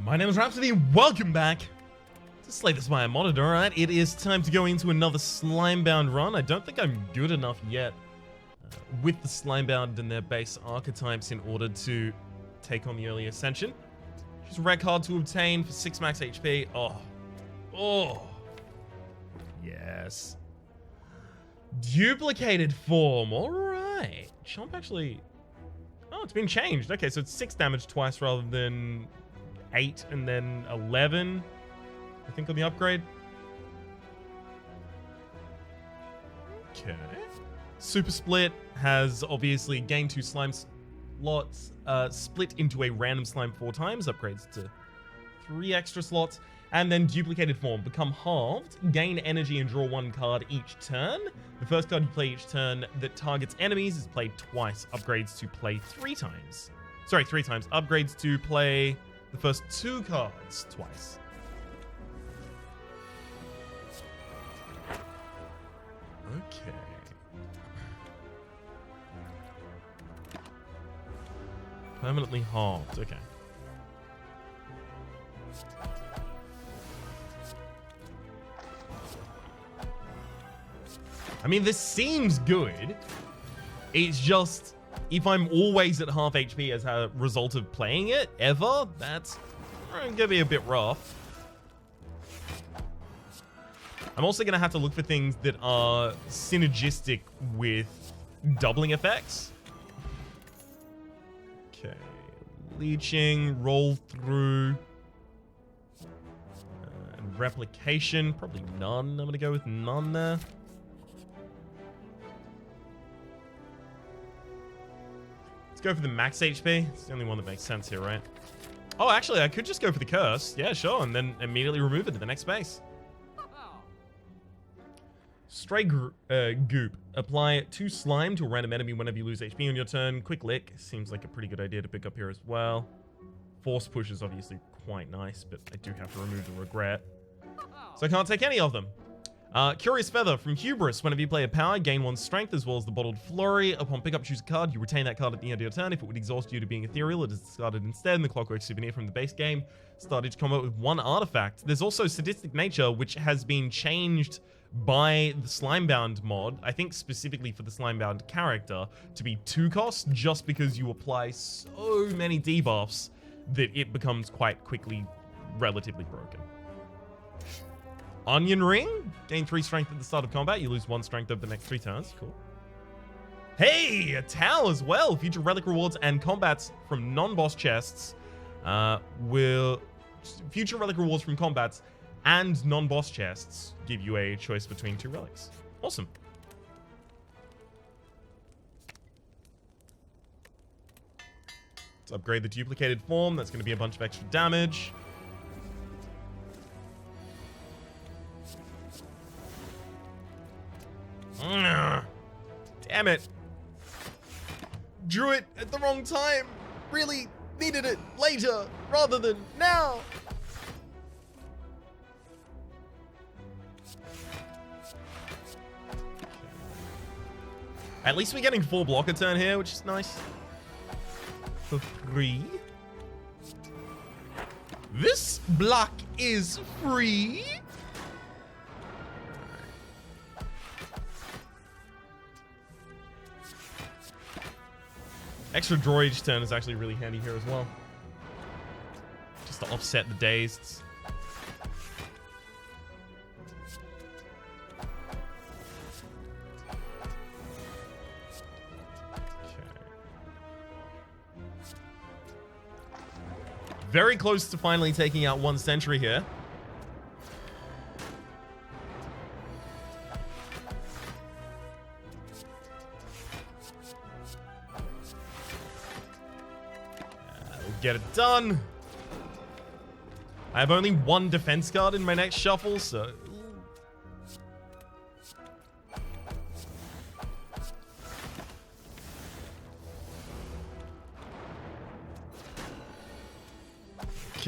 My name is Rhapsody, welcome back to Slay the Spire Monitor. Alright, it is time to go into another Slimebound run. I don't think I'm good enough yet with the Slimebound and their base archetypes in order to take on the early Ascension. Just a rare card to obtain for 6 max HP. Oh. Yes. Duplicated form, alright. Chomp actually... Oh, it's been changed. Okay, so it's 6 damage twice rather than 8 and then 11, I think, on the upgrade. Okay. Super Split has obviously gained 2 slime slots, split into a random slime 4 times, upgrades to 3 extra slots, and then Duplicated Form, become halved, gain energy and draw 1 card each turn. The first card you play each turn that targets enemies is played twice, upgrades to play 3 times. Sorry, 3 times, upgrades to play the first 2 cards twice. Okay. Permanently halved, okay. I mean, this seems good. It's just, if I'm always at half HP as a result of playing it, ever, that's gonna be a bit rough. I'm also gonna have to look for things that are synergistic with doubling effects. Okay, leeching, roll through, and replication, probably none. I'm gonna go with none there. Let's go for the max HP. It's the only one that makes sense here, right? Oh, actually, I could just go for the curse. Yeah, sure, and then immediately remove it to the next base. Stray Goop. Apply 2 slime to a random enemy whenever you lose HP on your turn. Quick Lick seems like a pretty good idea to pick up here as well. Force Push is obviously quite nice, but I do have to remove the Regret. So I can't take any of them. Curious Feather from Hubris. Whenever you play a power, gain 1 strength as well as the Bottled Flurry. Upon pickup, choose a card. You retain that card at the end of your turn. If it would exhaust you to being ethereal, it is discarded instead. And the Clockwork Souvenir from the base game. Start each combat with 1 artifact. There's also Sadistic Nature, which has been changed by the Slimebound mod, I think specifically for the Slimebound character, to be 2 cost, just because you apply so many debuffs that it becomes quite quickly relatively broken. Onion Ring, gain 3 strength at the start of combat, you lose 1 strength over the next 3 turns, cool. Hey, a Tau as well! Future relic rewards and combats from non-boss chests future relic rewards from combats and non-boss chests give you a choice between 2 relics. Awesome. Let's upgrade the duplicated form. That's going to be a bunch of extra damage. Damn it. Drew it at the wrong time. Really needed it later rather than now. At least we're getting 4 block a turn here, which is nice. For free. This block is free. Extra draw each turn is actually really handy here as well. Just to offset the dazed. Very close to finally taking out 1 sentry here. We'll get it done. I have only 1 defense card in my next shuffle, so...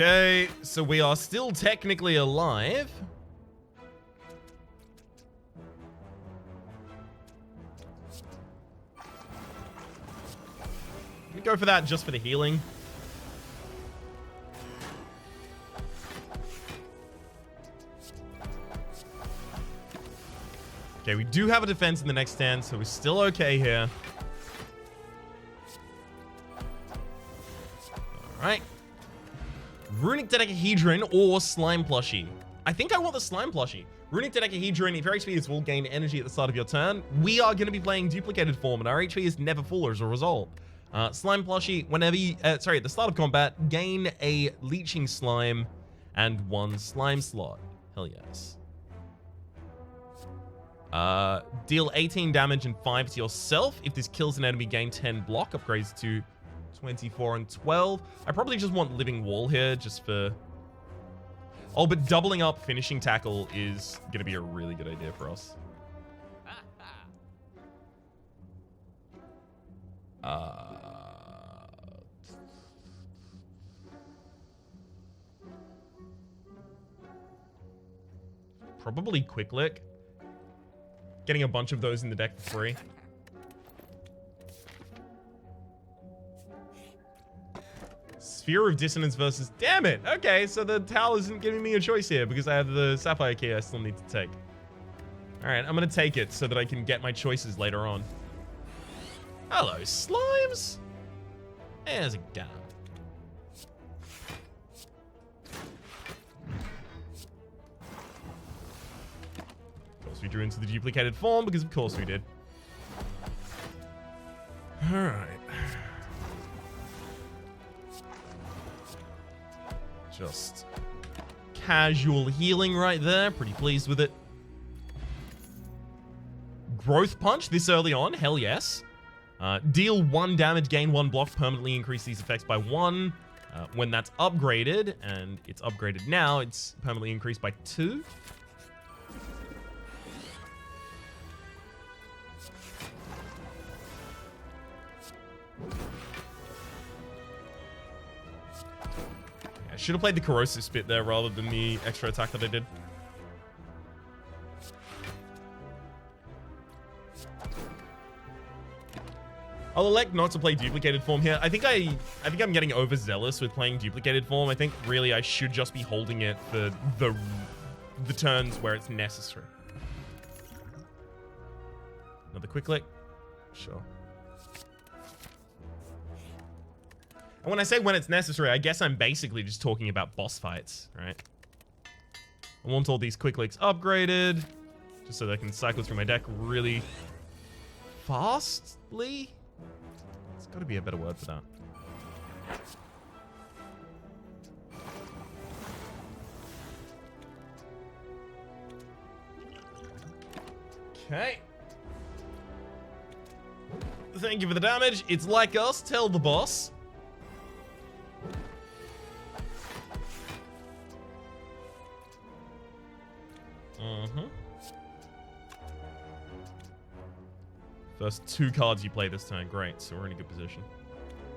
Okay, so we are still technically alive. We go for that just for the healing. Okay, we do have a defense in the next turn, so we're still okay here. Alright. Runic Dodecahedron or Slime Plushie. I think I want the Slime Plushie. Runic Dodecahedron, if your HP is full, gain energy at the start of your turn. We are going to be playing duplicated form, and our HP is never full as a result. Slime Plushie, whenever you, at the start of combat, gain a Leeching Slime and 1 Slime slot. Hell yes. Deal 18 damage and 5 to yourself. If this kills an enemy, gain 10 block. Upgrades to 24 and 12. I probably just want Living Wall here, just for... Oh, but doubling up Finishing Tackle is going to be a really good idea for us. Probably Quick Lick. Getting a bunch of those in the deck for free. Sphere of Dissonance versus... Damn it! Okay, so the Towel isn't giving me a choice here because I have the Sapphire Key I still need to take. Alright, I'm gonna take it so that I can get my choices later on. Hello, Slimes! There's a gun. Of course we drew into the duplicated form because of course we did. Alright. Just casual healing right there. Pretty pleased with it. Growth Punch this early on. Hell yes. Deal 1 damage, gain 1 block, permanently increase these effects by 1. When that's upgraded, and it's upgraded now, it's permanently increased by 2. Should have played the Corrosive Spit there rather than the extra attack that I did. I'll elect not to play duplicated form here. I think I'm getting overzealous with playing duplicated form. I think really I should just be holding it for the turns where it's necessary. Another Quick Lick? Sure. And when I say when it's necessary, I guess I'm basically just talking about boss fights, right? I want all these Quick Licks upgraded, just so that I can cycle through my deck really fastly. There's got to be a better word for that. Okay. Thank you for the damage. It's like us, tell the boss. First 2 cards you play this turn. Great, so we're in a good position.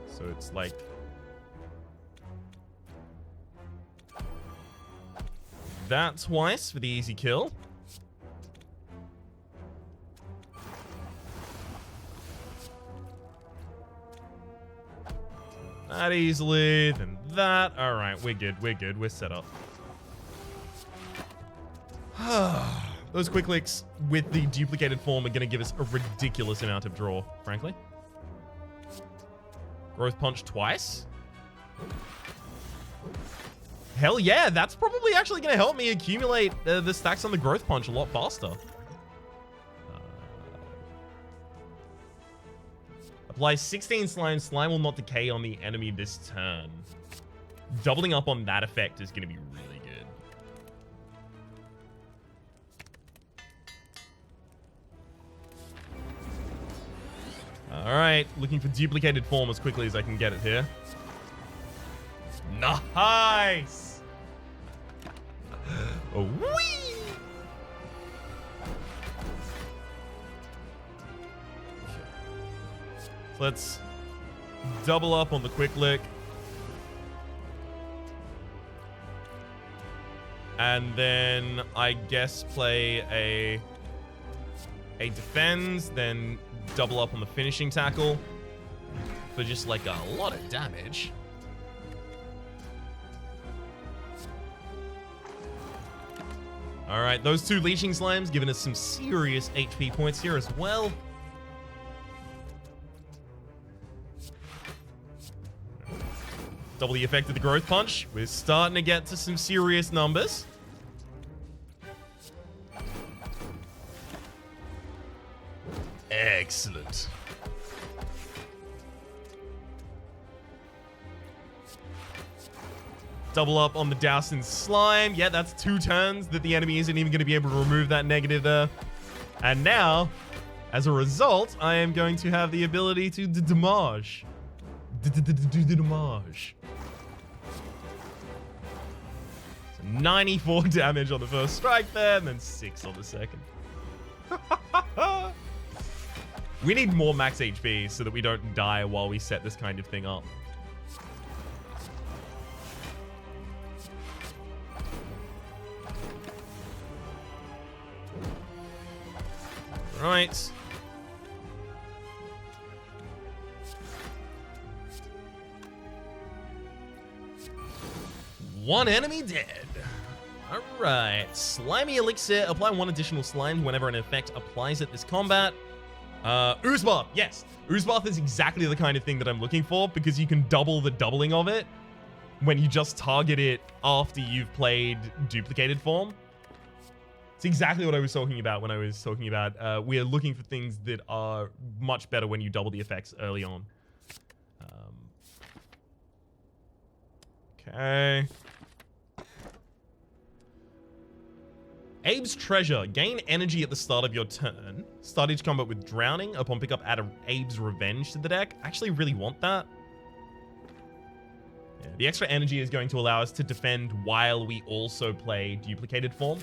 So it's like... that twice for the easy kill. That easily, then that. Alright, we're good, we're set up. Those Quick Licks with the duplicated form are going to give us a ridiculous amount of draw, frankly. Growth Punch twice. Hell yeah, that's probably actually going to help me accumulate the stacks on the Growth Punch a lot faster. Apply 16 slime. Slime will not decay on the enemy this turn. Doubling up on that effect is going to be really good. Alright, looking for duplicated form as quickly as I can get it here. Nice! Oh, whee! So let's double up on the Quick Lick. And then I guess play a defends, then double up on the Finishing Tackle for just like a lot of damage. All right, those two leeching slimes giving us some serious HP points here as well. Double the effect of the growth punch. We're starting to get to some serious numbers. Excellent. Double up on the Dowson slime. Yeah, that's 2 turns that the enemy isn't even going to be able to remove that negative there. And now, as a result, I am going to have the ability to damage. Damage. So 94 damage on the first strike there, and then 6 on the second. We need more max HP so that we don't die while we set this kind of thing up. Right. One enemy dead. Alright. Slimy Elixir. Apply 1 additional slime whenever an effect applies at this combat. Ooze Bath. Yes. Ooze Bath is exactly the kind of thing that I'm looking for because you can double the doubling of it when you just target it after you've played duplicated form. It's exactly what I was talking about when I was talking about we're looking for things that are much better when you double the effects early on. Okay. Abe's Treasure. Gain energy at the start of your turn. Start each combat with Drowning. Upon pickup, add Abe's Revenge to the deck. I actually really want that. Yeah, the extra energy is going to allow us to defend while we also play duplicated form.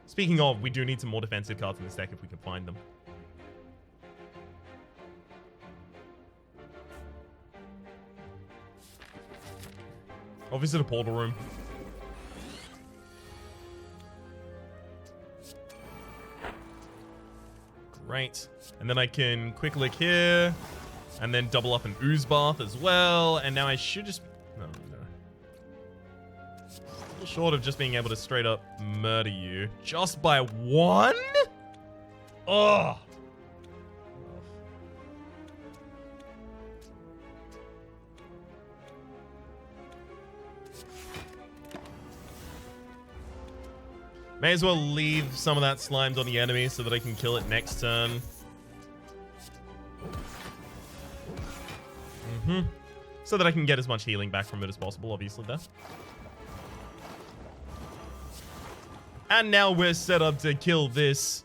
Speaking of, we do need some more defensive cards in this deck if we can find them. I'll visit a portal room. Great. And then I can quick lick here. And then double up an Ooze Bath as well. And now I should just... No. Still short of just being able to straight up murder you. Just by 1? Ugh. May as well leave some of that slimed on the enemy so that I can kill it next turn. So that I can get as much healing back from it as possible, obviously, there. And now we're set up to kill this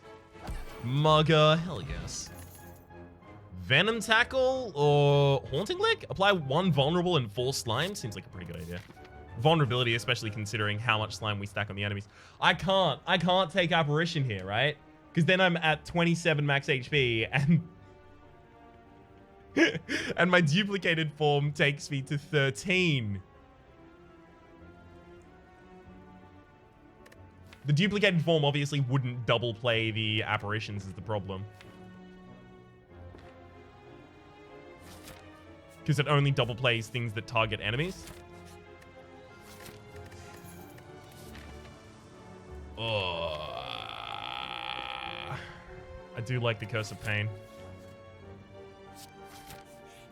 mugger. Hell yes. Venom Tackle or Haunting Lick? Apply 1 vulnerable and 4 slime. Seems like a pretty good idea. Vulnerability, especially considering how much slime we stack on the enemies. I can't take Apparition here, right? Because then I'm at 27 max HP and and my duplicated form takes me to 13. The duplicated form obviously wouldn't double play the apparitions is the problem. Because it only double plays things that target enemies. Oh, I do like the Curse of Pain.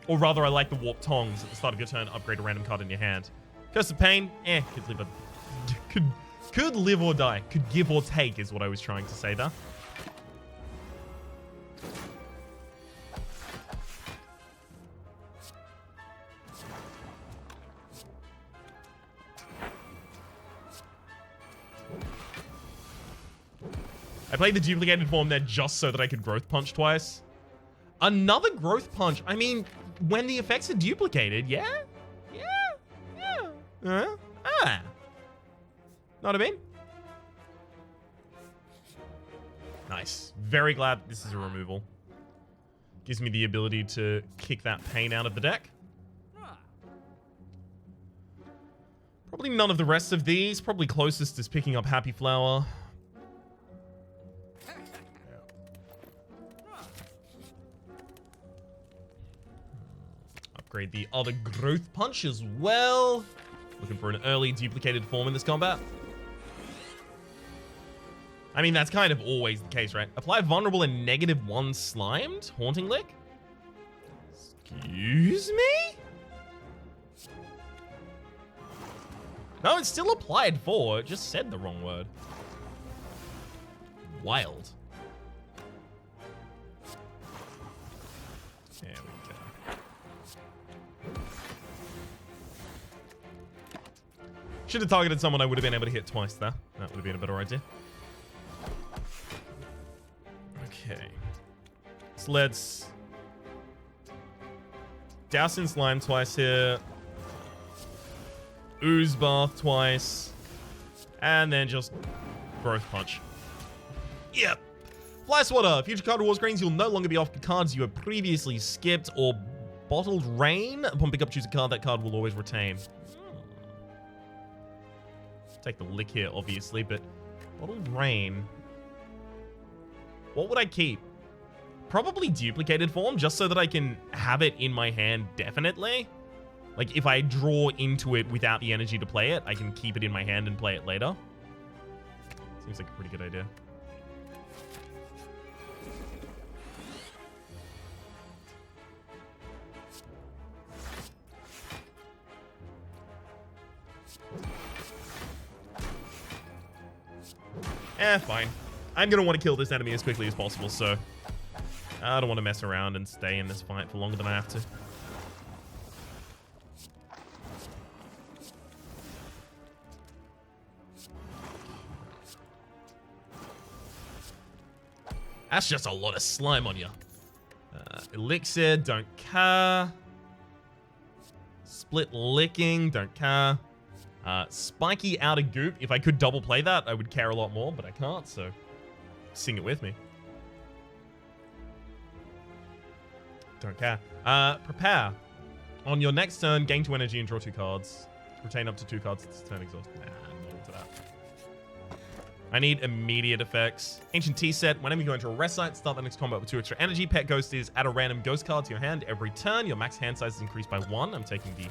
Or rather, I like the Warped Tongs. At the start of your turn, upgrade a random card in your hand. Curse of Pain, could live or die. Could give or take is what I was trying to say there. I played the duplicated form there just so that I could growth punch twice. Another growth punch. I mean, when the effects are duplicated, yeah? Know what I mean? Nice. Very glad this is a removal. Gives me the ability to kick that pain out of the deck. Probably none of the rest of these. Probably closest is picking up Happy Flower. Upgrade the other growth punch as well. Looking for an early duplicated form in this combat. I mean, that's kind of always the case, right? Apply vulnerable and -1 slimed? Haunting Lick? Excuse me? No, it's still applied 4. It just said the wrong word. Wild. There we go. Should have targeted someone I would have been able to hit twice there. That would have been a better idea. Okay. So let's douse in slime twice here. Ooze bath twice. And then just growth punch. Yep. Fly Swatter. Future card rewards greens. You'll no longer be off cards you have previously skipped or bottled rain. Upon pickup, choose a card. That card will always retain. Take the lick here, obviously, but bottled rain. What would I keep? Probably duplicated form, just so that I can have it in my hand definitely. Like, if I draw into it without the energy to play it, I can keep it in my hand and play it later. Seems like a pretty good idea. Fine. I'm going to want to kill this enemy as quickly as possible, so I don't want to mess around and stay in this fight for longer than I have to. That's just a lot of slime on you. Elixir, don't care. Split licking, don't care. Spiky outer goop. If I could double play that, I would care a lot more, but I can't, so sing it with me. Don't care. Prepare. On your next turn, gain 2 energy and draw 2 cards. Retain up to 2 cards this turn exhaust. Nah, not into that. I need immediate effects. Ancient Tea set. Whenever you go into a rest site, start the next combat with 2 extra energy. Pet Ghost is add a random ghost card to your hand every turn. Your max hand size is increased by 1. I'm taking the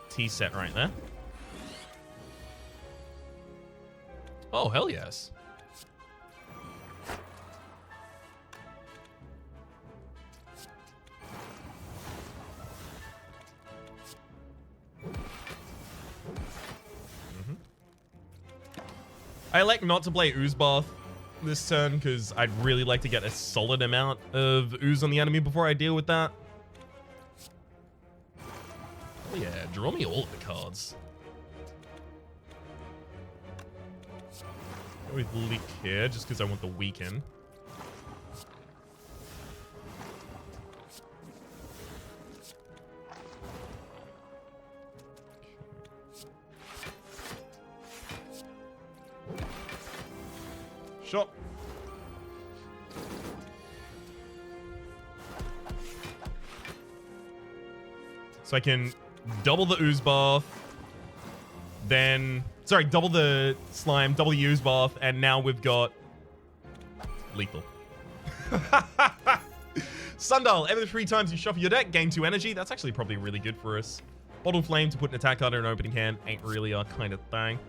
Tea set right there. Oh, hell yes. I elect not to play Ooze Bath this turn because I'd really like to get a solid amount of ooze on the enemy before I deal with that. Oh yeah, draw me all of the cards. Go with Leak here just because I want the weaken. Shot. So I can double the ooze bath, then double the slime, double the ooze bath, and now we've got lethal. Sundial. Every 3 times you shuffle your deck, gain 2 energy. That's actually probably really good for us. Bottled Flame to put an attack card in an opening hand ain't really our kind of thing.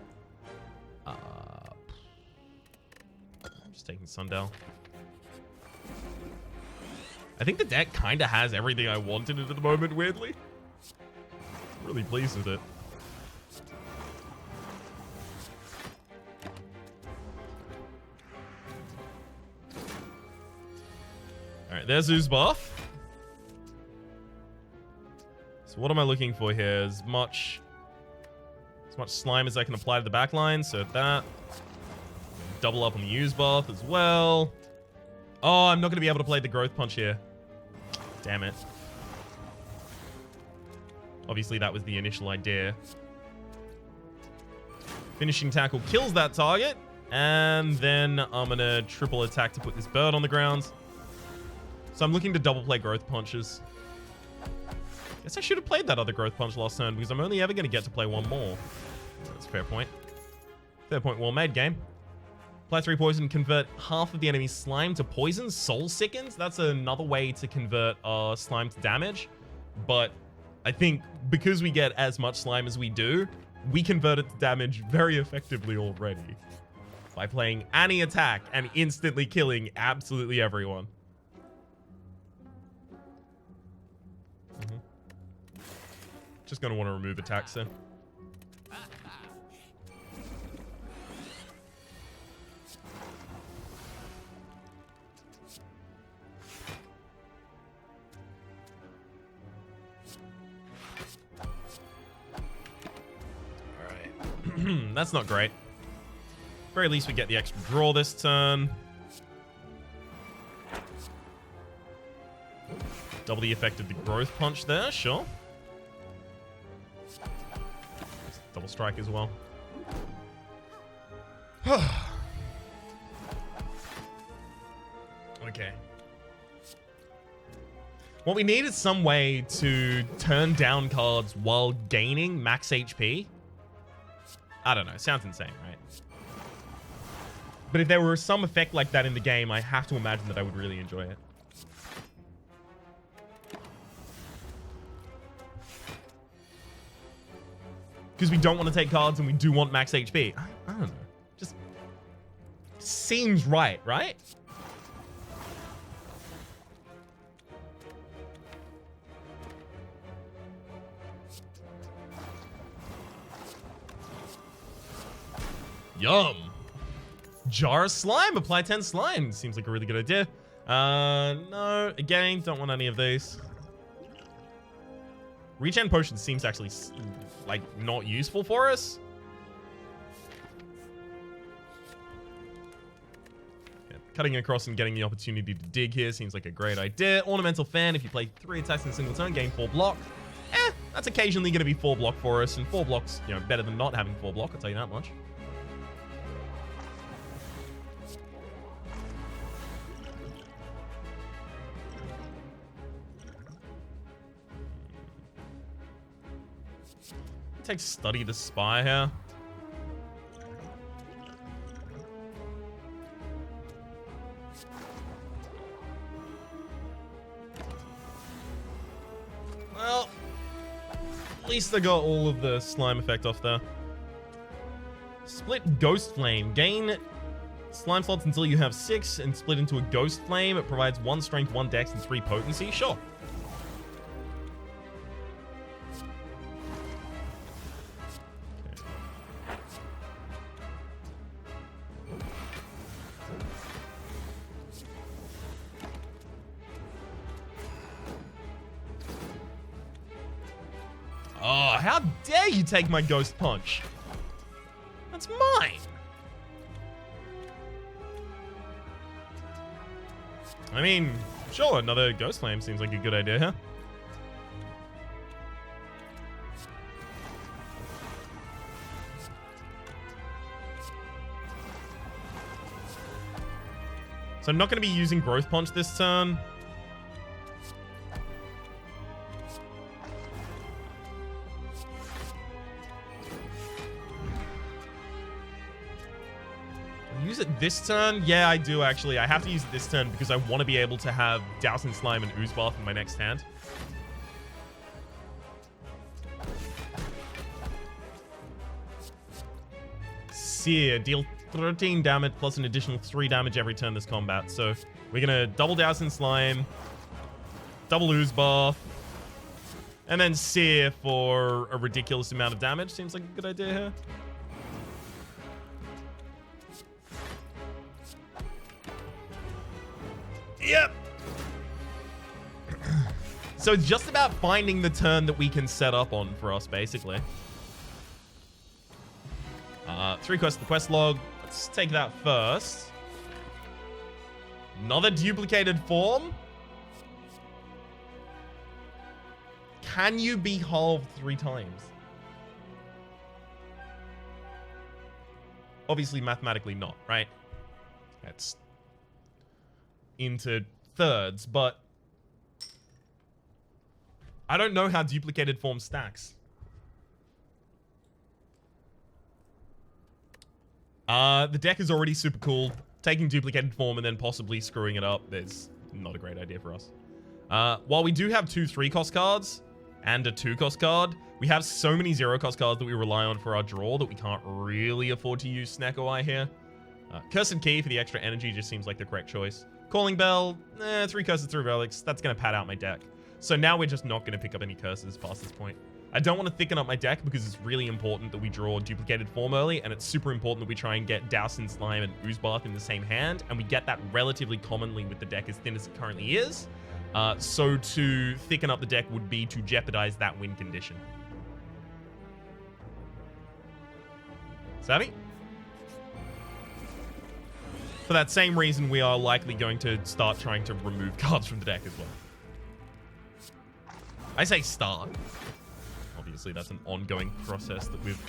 Taking Sundial. I think the deck kind of has everything I wanted at the moment, weirdly. I'm really pleased with it. Alright, there's Oozbath. So what am I looking for here? As much slime as I can apply to the back line, so that. Double up on the Ooze Bath as well. Oh, I'm not going to be able to play the Growth Punch here. Damn it. Obviously, that was the initial idea. Finishing Tackle kills that target. And then I'm going to triple attack to put this bird on the ground. So I'm looking to double play Growth Punches. Guess I should have played that other Growth Punch last turn because I'm only ever going to get to play one more. That's a fair point. Fair point well made, game. Apply 3 poison, convert half of the enemy's slime to poison. Soul Sickens. That's another way to convert slime to damage. But I think because we get as much slime as we do, we convert it to damage very effectively already. by playing any attack and instantly killing absolutely everyone. Just gonna want to remove attacks there. Alright. That's not great. Very least we get the extra draw this turn. Double the effect of the growth punch there, sure. Double strike as well. Okay. What we need is some way to turn down cards while gaining max HP. I don't know. Sounds insane, right? But if there were some effect like that in the game, I have to imagine that I would really enjoy it. Because we don't want to take cards and we do want max HP. I don't know. Just seems right, right? Yum. Jar of slime. Apply 10 slime. Seems like a really good idea. No. Again, don't want any of these. Regen potion seems actually, like, not useful for us. Yeah, cutting across and getting the opportunity to dig here seems like a great idea. Ornamental fan, if you play 3 attacks in a single turn, gain 4 block. That's occasionally going to be 4 block for us, and 4 blocks, you know, better than not having 4 block, I'll tell you that much. Take study the Spire here. Well, at least I got all of the slime effect off there. Split Ghost Flame. Gain slime slots until you have 6 and split into a Ghost Flame. It provides 1 strength, 1 dex, and 3 potency. Sure. Oh, how dare you take my Ghost Punch? That's mine. I mean, sure, another Ghost Flame seems like a good idea, huh? So I'm not going to be using Growth Punch this turn. Use it this turn? Yeah, I do actually. I have to use it this turn because I want to be able to have Douse in Slime and Ooze Bath in my next hand. Sear. Deal 13 damage plus an additional 3 damage every turn this combat. So we're going to double Douse in Slime, double Ooze Bath, and then Sear for a ridiculous amount of damage. Seems like a good idea here. Yep. So it's just about finding the turn that we can set up on for us, basically. 3 quests in the quest log. Let's take that first. Another duplicated form. Can you be halved 3 times? Obviously, mathematically not, right? That's into thirds, but I don't know how duplicated form stacks. The deck is already super cool. Taking duplicated form and then possibly screwing it up is not a great idea for us. While we do have 2 3-cost cards and a 2-cost card, we have so many 0-cost cards that we rely on for our draw that we can't really afford to use Snack Eye here. Cursed Key for the extra energy just seems like the correct choice. Calling Bell, 3 curses, 3 relics. That's going to pad out my deck. So now we're just not going to pick up any curses past this point. I don't want to thicken up my deck because it's really important that we draw duplicated form early, and it's super important that we try and get Dowsin Slime and Oozebath in the same hand, and we get that relatively commonly with the deck as thin as it currently is. So to thicken up the deck would be to jeopardize that win condition. Savvy? For that same reason, we are likely going to start trying to remove cards from the deck as well. I say start. Obviously, that's an ongoing process that we've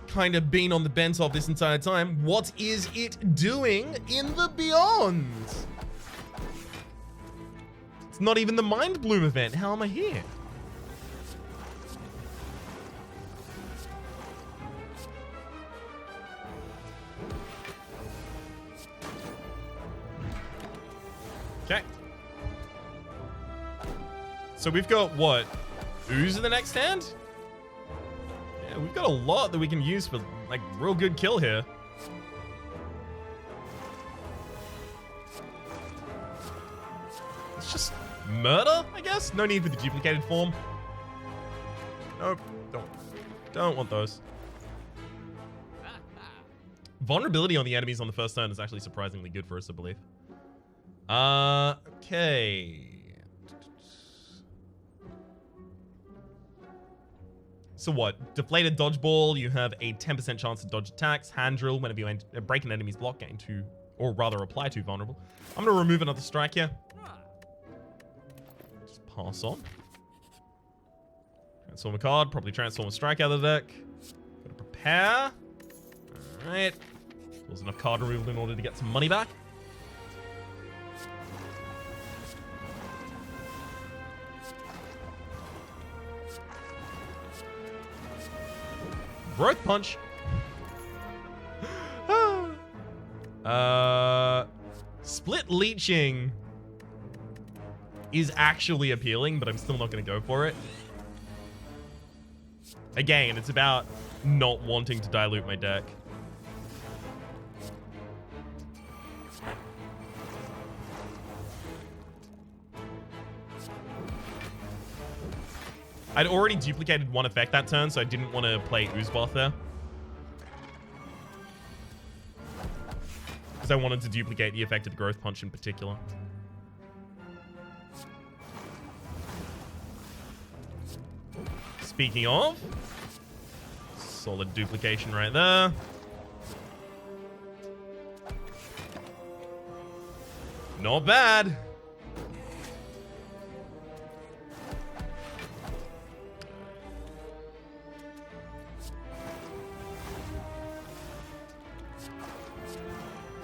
kind of been on the bent of this entire time. What is it doing in the Beyond? It's not even the Mind Bloom event. How am I here? Okay. So we've got what? Ooze in the next hand? Yeah, we've got a lot that we can use for, like, real good kill here. It's just murder, I guess? No need for the duplicated form. Nope, don't want those. Vulnerability on the enemies on the first turn is actually surprisingly good for us, I believe. Okay. So what? Deflated dodgeball, you have a 10% chance to dodge attacks. Hand drill, whenever you break an enemy's block, gain 2, or rather apply 2 vulnerable. I'm going to remove another strike here. Just pass on. Transform a card, probably transform a strike out of the deck. Gotta prepare. Alright. There's enough card removal in order to get some money back. Growth Punch. Split Leeching is actually appealing, but I'm still not going to go for it. Again, it's about not wanting to dilute my deck. I'd already duplicated one effect that turn, so I didn't want to play Oozebath there. Because I wanted to duplicate the effect of the Growth Punch in particular. Speaking of, solid duplication right there. Not bad.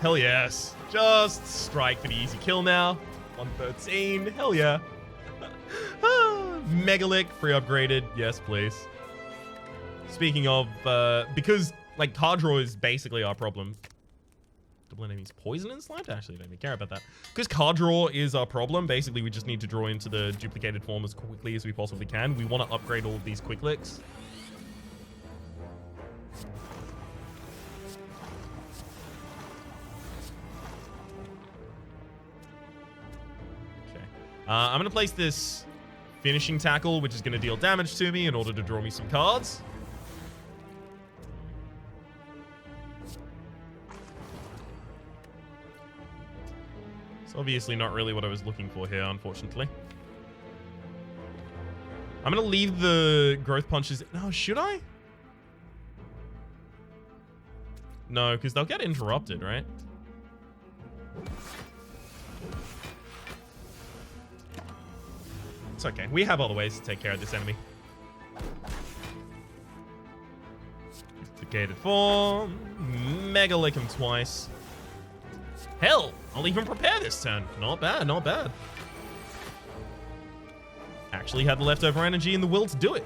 Hell yes. Just strike for the easy kill now. 113. Hell yeah. Megalick, free upgraded. Yes, please. Speaking of, because, like, card draw is basically our problem. Double enemies poison and slimed? Actually, I don't even care about that. Because card draw is our problem. Basically, we just need to draw into the duplicated form as quickly as we possibly can. We want to upgrade all of these quick licks. I'm going to place this finishing tackle, which is going to deal damage to me in order to draw me some cards. It's obviously not really what I was looking for here, unfortunately. I'm going to leave the growth punches. No, should I? No, because they'll get interrupted, right? It's okay. We have other ways to take care of this enemy. Duplicated form. Mega lick him twice. Hell, I'll even prepare this turn. Not bad, not bad. Actually had the leftover energy and the will to do it.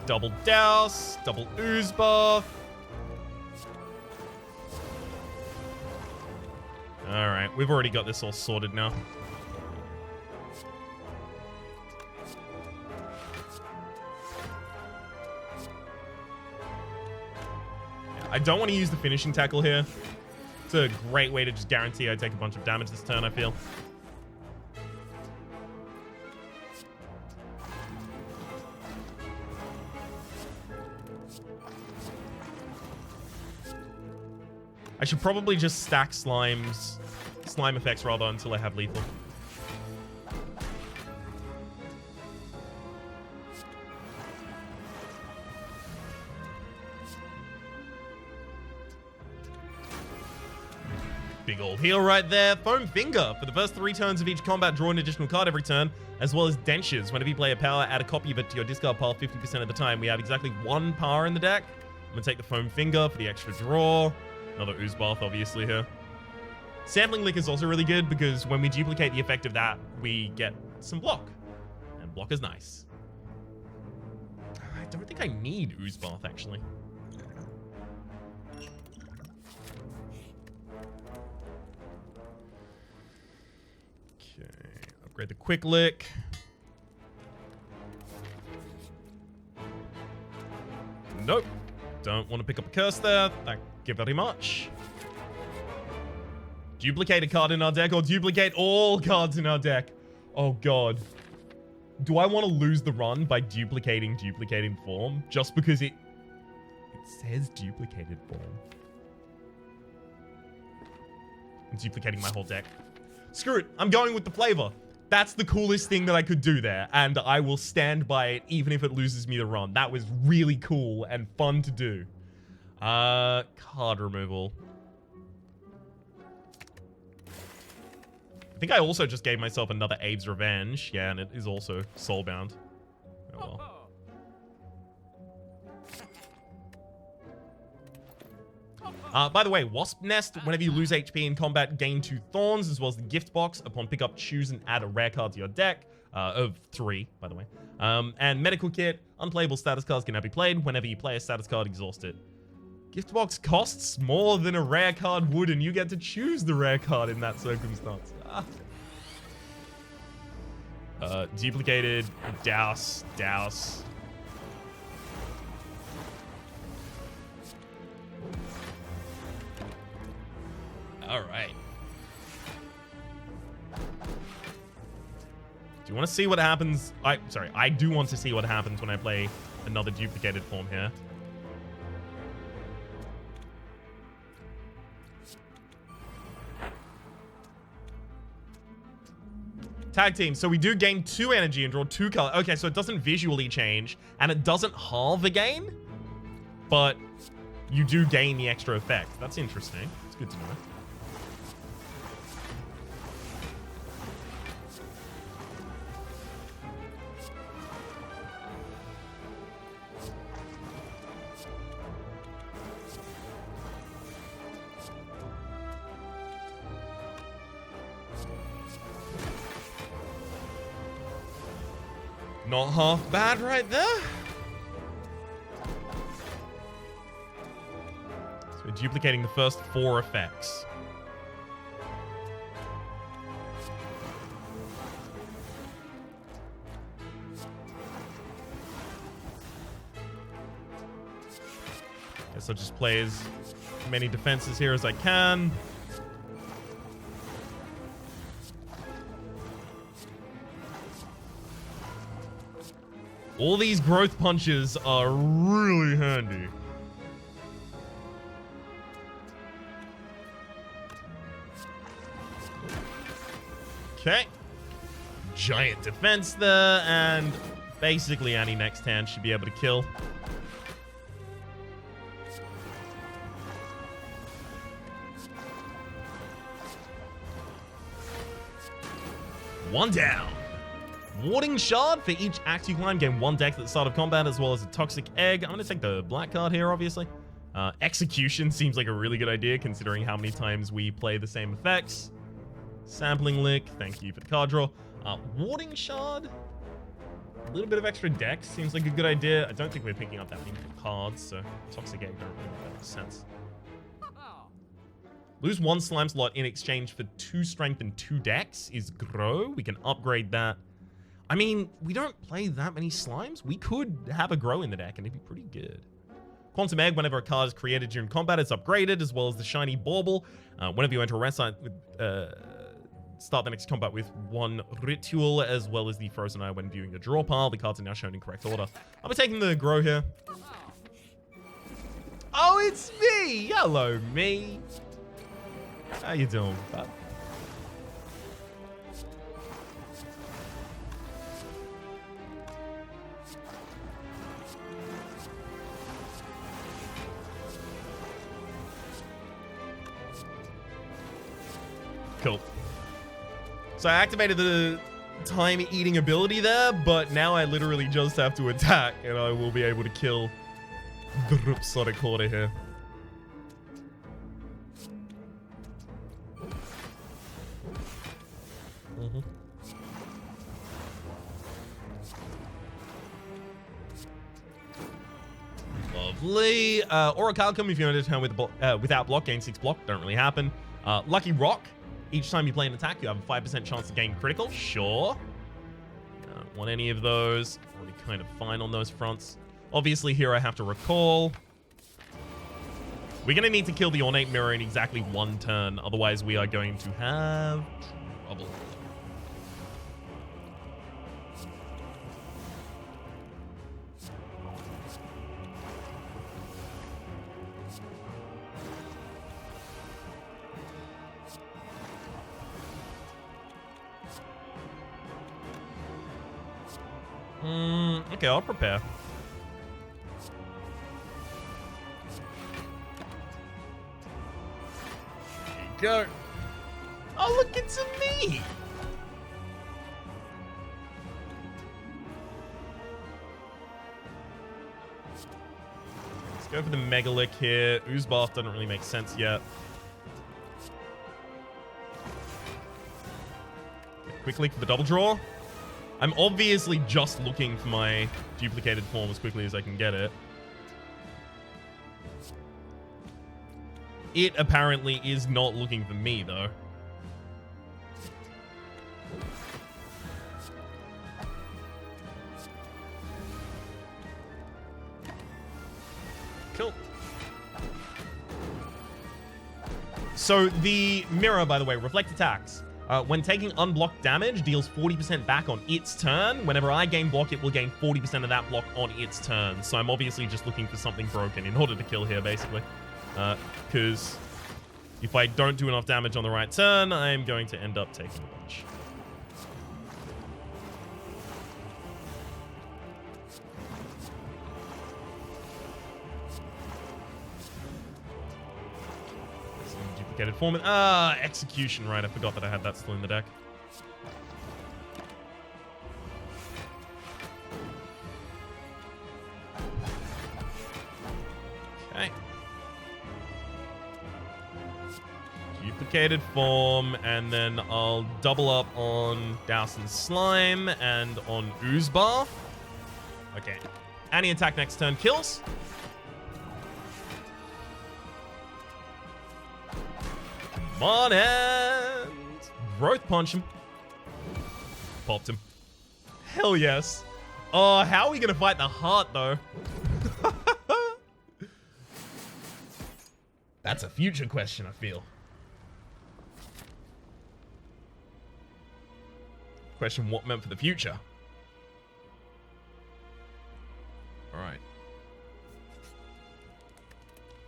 Double douse, double ooze buff. Alright, we've already got this all sorted now. I don't want to use the finishing tackle here. It's a great way to just guarantee I take a bunch of damage this turn, I feel. I should probably just stack slime effects rather until I have lethal. Big old heal right there. Foam Finger. For the first 3 turns of each combat, draw an additional card every turn, as well as Dentures. Whenever you play a power, add a copy of it to your discard pile 50% of the time. We have exactly 1 power in the deck. I'm going to take the Foam Finger for the extra draw. Another Ooze Bath, obviously, here. Sampling Lick is also really good because when we duplicate the effect of that, we get some block. And block is nice. I don't think I need Ooze Bath, actually. Okay, upgrade the Quick Lick. Nope. Don't want to pick up a curse there. Thank you very much. Duplicate a card in our deck or duplicate all cards in our deck. Oh god. Do I want to lose the run by duplicating form just because it says duplicated form? I'm duplicating my whole deck. Screw it. I'm going with the flavor. That's the coolest thing that I could do there, and I will stand by it even if it loses me the run. That was really cool and fun to do. Card removal. I think I also just gave myself another Abe's Revenge. Yeah, and it is also soulbound. Oh well. By the way, Wasp Nest, whenever you lose HP in combat, gain 2 Thorns, as well as the Gift Box. Upon pickup, choose and add a rare card to your deck, of 3, by the way. And Medical Kit, unplayable status cards can now be played. Whenever you play a status card, exhaust it. Gift Box costs more than a rare card would, and you get to choose the rare card in that circumstance. Duplicated, Douse. All right. Do you want to see what happens? I do want to see what happens when I play another duplicated form here. Tag team. So we do gain 2 energy and draw 2 colors. Okay, so it doesn't visually change, and it doesn't halve again, but you do gain the extra effect. That's interesting. It's good to know. Not half bad right there. So we're duplicating the first 4 effects. Guess I'll just play as many defenses here as I can. All these growth punches are really handy. Okay. Giant defense there, and basically any next hand should be able to kill. One down. Warding Shard. For each axe you climb, gain 1 dex at the start of combat, as well as a Toxic Egg. I'm going to take the black card here, obviously. Execution seems like a really good idea, considering how many times we play the same effects. Sampling Lick. Thank you for the card draw. Warding Shard. A little bit of extra dex seems like a good idea. I don't think we're picking up that many cards, so Toxic Egg don't really make that sense. Lose 1 slime slot in exchange for 2 strength and 2 dex is Grow. We can upgrade that. I mean, we don't play that many slimes. We could have a Grow in the deck and it'd be pretty good. Quantum Egg, whenever a card is created during combat, it's upgraded, as well as the Shiny Bauble. Whenever you enter a rest site, start the next combat with 1 Ritual, as well as the Frozen Eye when viewing the draw pile. The cards are now shown in correct order. I'll be taking the Grow here. Oh, it's me! Hello, me. How you doing, bud? Cool. So I activated the time-eating ability there, but now I literally just have to attack, and I will be able to kill the Rhapsody Quarter here. Lovely. Orichalcum, if you enter a turn with without block, gain 6 block. Don't really happen. Lucky Rock. Each time you play an attack, you have a 5% chance to gain critical. Sure. Don't want any of those. Already kind of fine on those fronts. Obviously, here I have to recall. We're going to need to kill the Ornate Mirror in exactly 1 turn. Otherwise, we are going to have trouble. Okay, I'll prepare. There you go. Oh, look, it's a me! Let's go for the Megalick here. Oozbath doesn't really make sense yet. Quickly for the double draw. I'm obviously just looking for my duplicated form as quickly as I can get it. It apparently is not looking for me, though. Cool. So the mirror, by the way, reflect attacks. When taking unblocked damage, deals 40% back on its turn. Whenever I gain block, it will gain 40% of that block on its turn. So I'm obviously just looking for something broken in order to kill here, basically. Because if I don't do enough damage on the right turn, I'm going to end up taking a bunch. Duplicated form. Execution, right. I forgot that I had that still in the deck. Okay. Duplicated form, and then I'll double up on Dowson's Slime and on Oozbath. Okay. Any attack next turn kills. Come on, and Growth Punch him. Popped him. Hell yes. Oh, how are we gonna fight the heart, though? That's a future question, I feel. Question what meant for the future. Alright.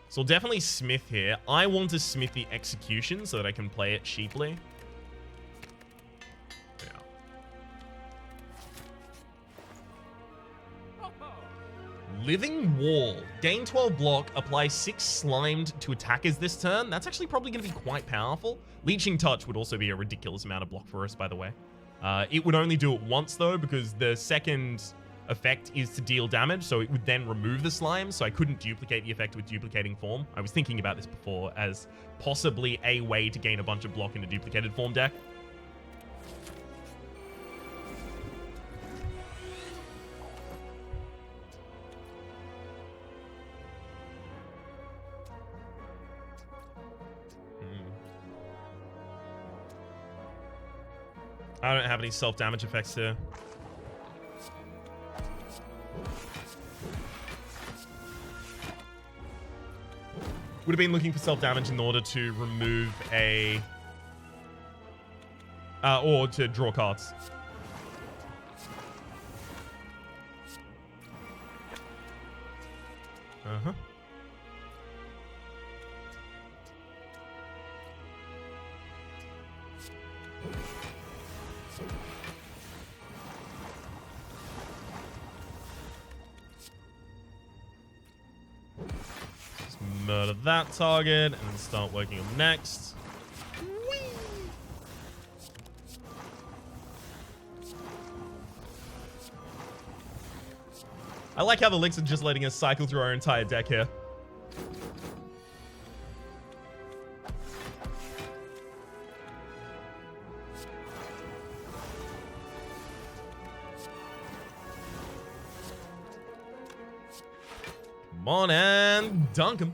So I'll definitely Smith here. I want to Smith the Execution so that I can play it cheaply. Yeah. Living Wall. Gain 12 block, apply 6 Slimed to attackers this turn. That's actually probably going to be quite powerful. Leeching Touch would also be a ridiculous amount of block for us, by the way. It would only do it once, though, because the second effect is to deal damage, so it would then remove the slime, so I couldn't duplicate the effect with duplicating form. I was thinking about this before as possibly a way to gain a bunch of block in a duplicated form deck. I don't have any self-damage effects here. Would have been looking for self-damage in order to remove a... or to draw cards. Uh-huh. Just murder that target and then start working on next. Whee! I like how the licks are just letting us cycle through our entire deck here. Come on and dunk him.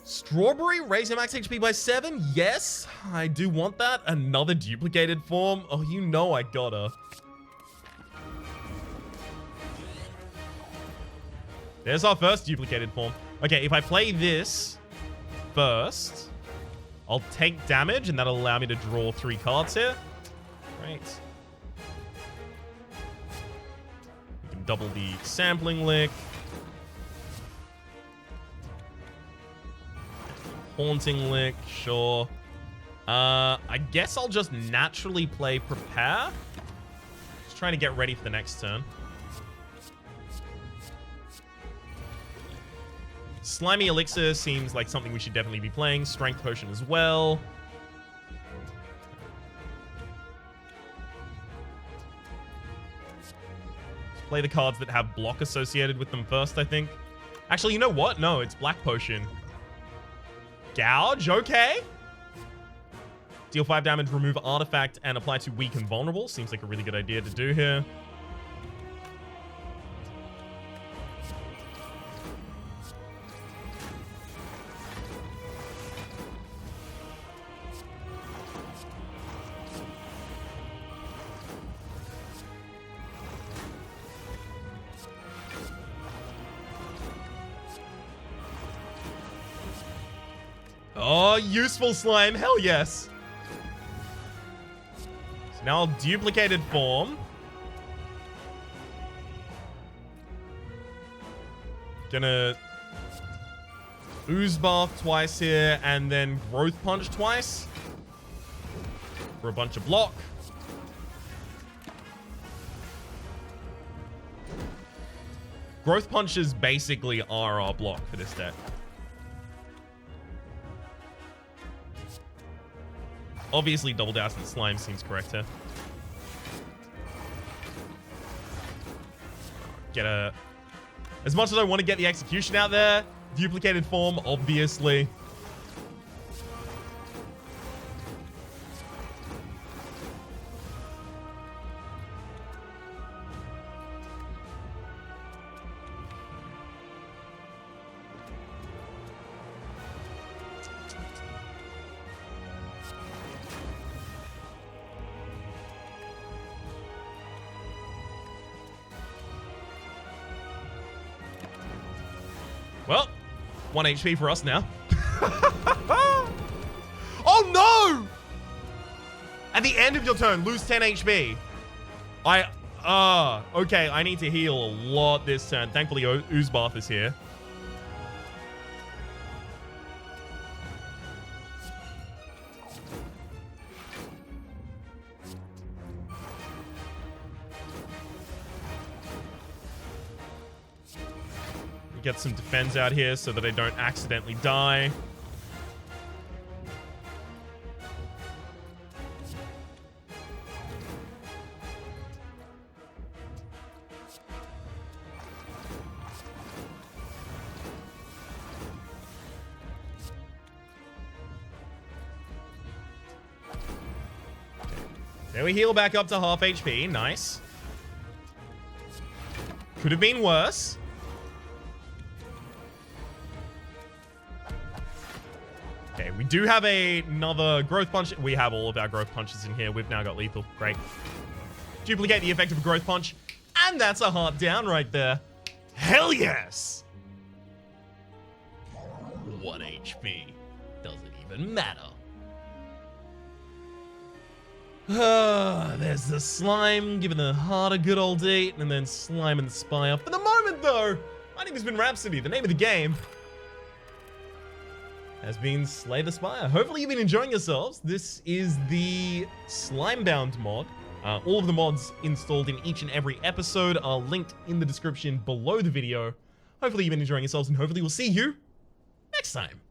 Strawberry, raise your max HP by 7. Yes, I do want that. Another duplicated form. Oh, you know I gotta. There's our first duplicated form. Okay, if I play this first, I'll take damage, and that'll allow me to draw 3 cards here. Great. We can double the sampling lick. Haunting lick, sure. I guess I'll just naturally play prepare. Just trying to get ready for the next turn. Slimy Elixir seems like something we should definitely be playing. Strength Potion as well. Let's play the cards that have block associated with them first, I think. Actually, you know what? No, it's Black Potion. Gouge, okay. Deal 5 damage, remove artifact, and apply to weak and vulnerable. Seems like a really good idea to do here. Oh, useful slime. Hell yes. So now I'll duplicated form. Gonna ooze bath twice here and then growth punch twice for a bunch of block. Growth punches basically are our block for this deck. Obviously, double douse and slime seems correct here. Get a... As much as I want to get the execution out there, duplicated form, obviously. Well, 1 HP for us now. Oh no! At the end of your turn, lose 10 HP. Okay, I need to heal a lot this turn. Thankfully, Oozbath is here. Get some defense out here so that I don't accidentally die. There we heal back up to half HP. Nice. Could have been worse. Okay, we do have another growth punch. We have all of our growth punches in here. We've now got lethal. Great. Duplicate the effect of a growth punch. And that's a heart down right there. Hell yes! 1 HP. Doesn't even matter. There's the slime, giving the heart a good old eat, and then slime and the Spire. For the moment, though, my name has been Rhapsody. The name of the game has been Slay the Spire. Hopefully you've been enjoying yourselves. This is the Slimebound mod. All of the mods installed in each and every episode are linked in the description below the video. Hopefully you've been enjoying yourselves, and hopefully we'll see you next time.